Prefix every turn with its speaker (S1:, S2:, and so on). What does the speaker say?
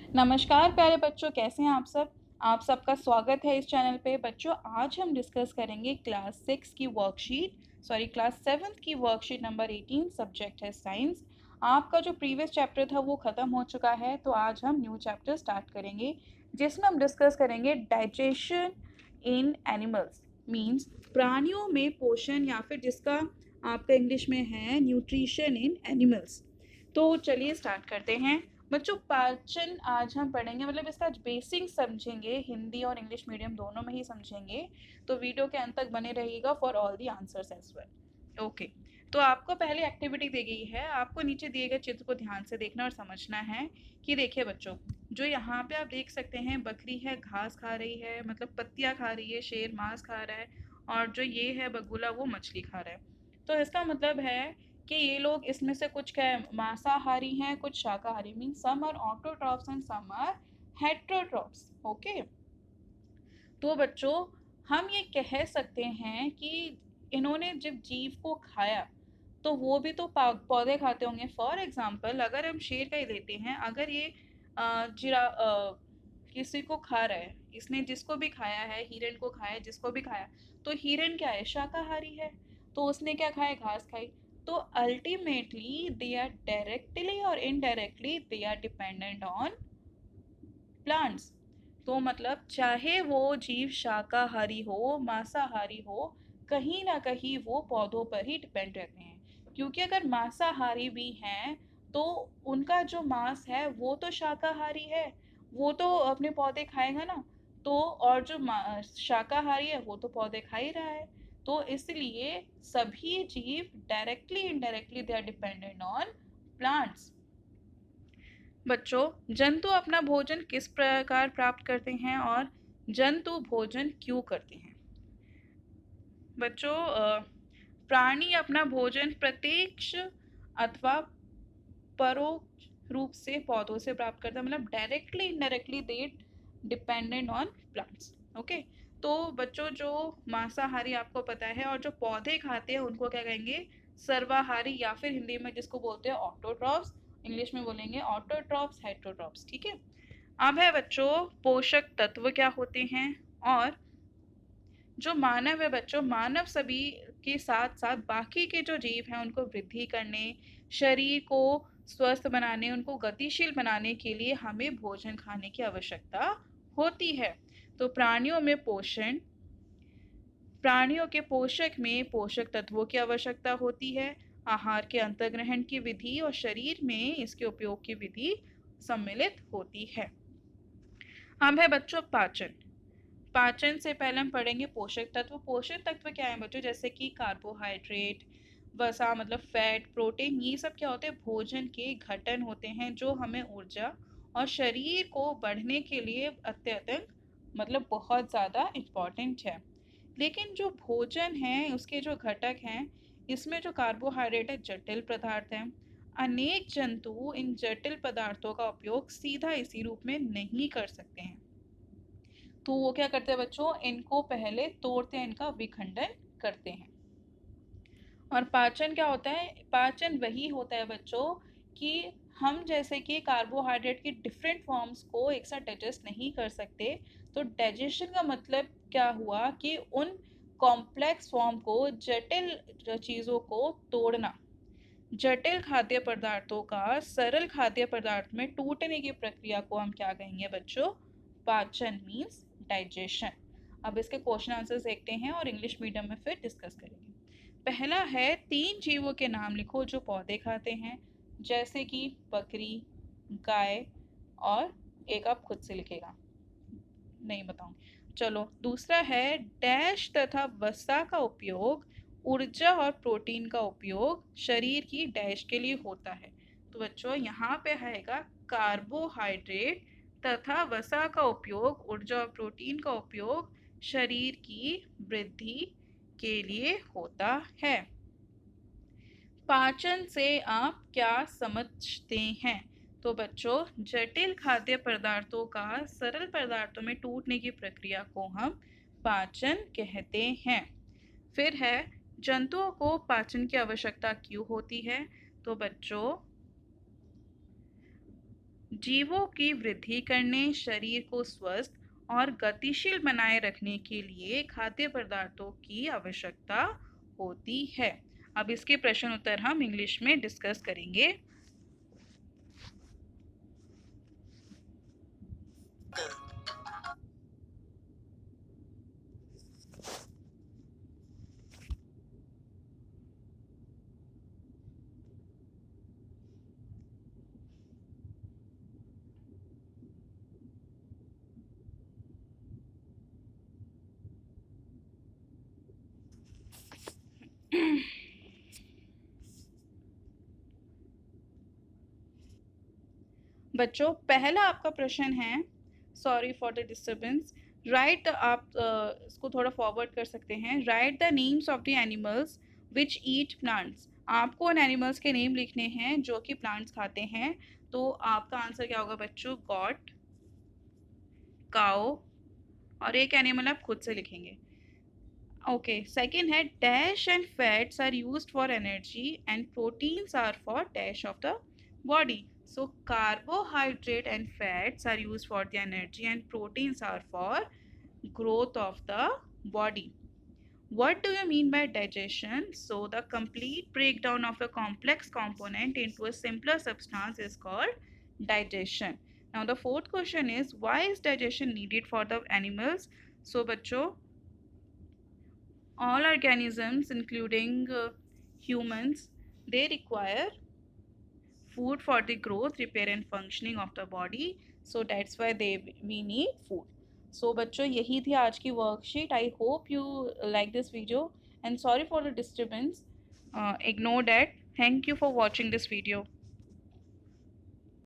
S1: नमस्कार प्यारे बच्चों, कैसे हैं आप सब? आप सबका स्वागत है इस चैनल पे। बच्चों, आज हम डिस्कस करेंगे क्लास 7th की वर्कशीट नंबर 18। सब्जेक्ट है साइंस। आपका जो प्रीवियस चैप्टर था वो ख़त्म हो चुका है, तो आज हम न्यू चैप्टर स्टार्ट करेंगे जिसमें हम डिस्कस करेंगे डाइजेशन इन एनिमल्स। मीन्स प्राणियों में पोषण, या फिर जिसका आपका इंग्लिश में है न्यूट्रिशन इन एनिमल्स। तो चलिए स्टार्ट करते हैं। बच्चों, पाचन आज हम पढ़ेंगे, मतलब इसका बेसिक समझेंगे, हिंदी और इंग्लिश मीडियम दोनों में ही समझेंगे। तो वीडियो के अंत तक बने रहिएगा for all the answers as well. Okay, तो आपको पहली एक्टिविटी दी गई है। आपको नीचे दिए गए चित्र को ध्यान से देखना और समझना है कि देखिए बच्चों, जो यहाँ पे आप देख सकते हैं, बकरी है घास खा रही है, मतलब पत्तियाँ खा रही है, शेर मांस खा रहा है, और जो ये है बगुला वो मछली खा रहा है। तो इसका मतलब है कि ये लोग इसमें से कुछ क्या मांसाहारी हैं, कुछ शाकाहारी। Mean some are autotrophs and some are heterotrophs. Okay, तो बच्चों हम ये कह सकते हैं कि इन्होंने जब जीव को खाया तो वो भी तो पौधे खाते होंगे। फॉर एग्जाम्पल, अगर हम शेर का ही लेते हैं, अगर ये किसी को खा रहा है, इसने जिसको भी खाया है, हिरण को खाया, जिसको भी खाया, तो हिरण क्या है, शाकाहारी है। तो उसने क्या खाया, घास खाई। तो अल्टीमेटली दे आर डायरेक्टली और indirectly they are dependent on plants. तो मतलब चाहे वो जीव शाकाहारी हो, मांसाहारी हो, कहीं ना कहीं वो पौधों पर ही डिपेंड रहते हैं। क्योंकि अगर मांसाहारी भी हैं तो उनका जो मांस है वो तो शाकाहारी है, वो तो अपने पौधे खाएगा ना। तो और जो शाकाहारी है वो तो पौधे खा ही रहा है। तो इसलिए सभी जीव directly indirectly they are dependent on plants. बच्चों, जंतु अपना भोजन किस प्रकार प्राप्त करते हैं और जंतु भोजन क्यों करते हैं? बच्चों, प्राणी अपना भोजन प्रत्यक्ष अथवा परोक्ष रूप से पौधों से प्राप्त करता है, मतलब directly indirectly they dependent on plants. Okay, तो बच्चों जो मांसाहारी आपको पता है और जो पौधे खाते हैं उनको क्या कहेंगे, सर्वाहारी, या फिर हिंदी में जिसको बोलते हैं ऑटोट्रॉफ्स, इंग्लिश में बोलेंगे ऑटोट्रॉफ्स, हेट्रोट्रॉफ्स। ठीक है। अब है बच्चों, पोषक तत्व क्या होते हैं। और जो मानव है बच्चों, मानव सभी के साथ साथ बाकी के जो जीव हैं उनको वृद्धि करने, शरीर को स्वस्थ बनाने, उनको गतिशील बनाने के लिए हमें भोजन खाने की आवश्यकता होती है। तो प्राणियों के पोषक में पोषक तत्वों की आवश्यकता होती है, आहार के अंतर्ग्रहण की विधि और शरीर में इसके उपयोग की विधि सम्मिलित होती है। अब है बच्चों पाचन। पाचन से पहले हम पढ़ेंगे पोषक तत्व। पोषक तत्व क्या है बच्चों, जैसे कि कार्बोहाइड्रेट, वसा मतलब फैट, प्रोटीन, ये सब क्या होते हैं, भोजन के घटक होते हैं जो हमें ऊर्जा और शरीर को बढ़ने के लिए अत्यधिक, मतलब बहुत ज़्यादा इम्पॉर्टेंट है। लेकिन जो भोजन है उसके जो घटक हैं, इसमें जो कार्बोहाइड्रेट है जटिल पदार्थ है। अनेक जंतु इन जटिल पदार्थों का उपयोग सीधा इसी रूप में नहीं कर सकते हैं। तो वो क्या करते हैं बच्चों, इनको पहले तोड़ते हैं, इनका विखंडन करते हैं। और पाचन क्या होता है, पाचन वही होता है बच्चों कि हम जैसे कि कार्बोहाइड्रेट की डिफरेंट फॉर्म्स को एक साथ डाइजेस्ट नहीं कर सकते। तो डाइजेशन का मतलब क्या हुआ कि उन कॉम्प्लेक्स फॉर्म को, जटिल चीज़ों को तोड़ना। जटिल खाद्य पदार्थों का सरल खाद्य पदार्थ में टूटने की प्रक्रिया को हम क्या कहेंगे बच्चों, पाचन मीन्स डाइजेशन। अब इसके क्वेश्चन आंसर्स देखते हैं और इंग्लिश मीडियम में फिर डिस्कस करेंगे। पहला है, 3 जीवों के नाम लिखो जो पौधे खाते हैं, जैसे कि बकरी, गाय, और एक आप खुद से लिखेगा, नहीं बताऊंगी। चलो, दूसरा है, डैश तथा वसा का उपयोग, ऊर्जा और प्रोटीन का उपयोग शरीर की डैश के लिए होता है। तो बच्चों यहाँ पे आएगा कार्बोहाइड्रेट तथा वसा का उपयोग, ऊर्जा और प्रोटीन का उपयोग शरीर की वृद्धि के लिए होता है। पाचन से आप क्या समझते हैं? तो बच्चों, जटिल खाद्य पदार्थों का सरल पदार्थों में टूटने की प्रक्रिया को हम पाचन कहते हैं। फिर है, जंतुओं को पाचन की आवश्यकता क्यों होती है? तो बच्चों, जीवों की वृद्धि करने, शरीर को स्वस्थ और गतिशील बनाए रखने के लिए खाद्य पदार्थों की आवश्यकता होती है। अब इसके प्रश्न उत्तर हम इंग्लिश में डिस्कस करेंगे। बच्चों, पहला आपका प्रश्न है, sorry for the disturbance. Right, आप इसको थोड़ा फॉरवर्ड कर सकते हैं। Right the names of the animals which eat plants. आपको उन एनिमल्स के नेम लिखने हैं जो कि प्लांट्स खाते हैं। तो आपका आंसर क्या होगा बच्चों? गॉट, काओ, और एक एनिमल आप खुद से लिखेंगे। ओके, सेकंड है dash and fats are used for energy and proteins are for dash of the body. So carbohydrate and fats are used for the energy and proteins are for growth of the body. What do you mean by digestion? So the complete breakdown of a complex component into a simpler substance is called digestion. Now the fourth question is, why is digestion needed for the animals? So बच्चों, all organisms including humans, they require food for the growth, repair and functioning of the body. So that's why we need food. So बच्चों, यही थी आज की worksheet. I hope you like this video and sorry for the disturbance. Ignore that. Thank you for watching this video.